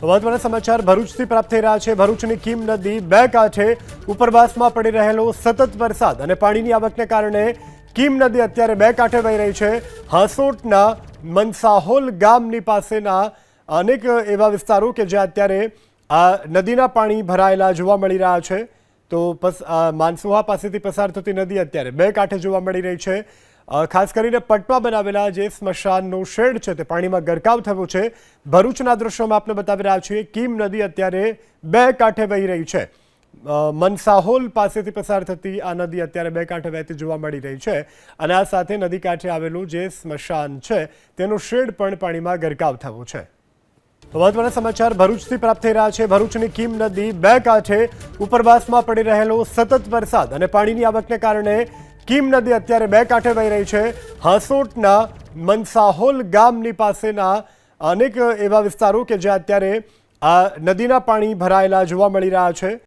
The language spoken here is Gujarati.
મહત્વના સમાચાર ભરૂચથી પ્રાપ્ત થઈ રહ્યા છે। ભરૂચની કીમ નદી બે કાંઠે ઉપરવાસમાં પડી રહેલો સતત વરસાદ અને પાણીની આવકને કારણે કીમ નદી અત્યારે બે કાંઠે વહી રહી છે। હાંસોટના મનસાહોલ ગામની પાસેના અનેક એવા વિસ્તારો કે જ્યાં અત્યારે આ નદીના પાણી ભરાયેલા જોવા મળી રહ્યા છે। તો માનસુહા પાસેથી પસાર થતી નદી અત્યારે બે કાંઠે જોવા મળી રહી છે। ખાસ કરીને પટમાં બનાવેલા જે સ્મશાનનો શેડ છે તે પાણીમાં ગરકાવ થયો છે। ભરૂચના દ્રશ્યોમાં આપણે બતાવી રહ્યા છીએ કીમ નદી અત્યારે બે કાંઠે વહી રહી છે। મનસાહોલ પાસેથી પસાર થતી આ નદી અત્યારે બે કાંઠે વહેતી જોવા મળી રહી છે અને આ સાથે નદી કાંઠે આવેલું જે સ્મશાન છે તેનો શેડ પણ પાણીમાં ગરકાવ થયો છે। મહત્વના સમાચાર ભરૂચથી પ્રાપ્ત થઈ રહ્યા છે। ભરૂચની કીમ નદી બે કાંઠે ઉપરવાસમાં પડી રહેલો સતત વરસાદ અને પાણીની આવકને કારણે કીમ નદી અત્યારે બે કાંઠે વહી રહી છે। હાંસોટના મનસાહોલ ગામની પાસેના અનેક એવા વિસ્તારો કે જ્યાં અત્યારે આ નદીના પાણી ભરાયેલા જોવા મળી રહ્યા છે।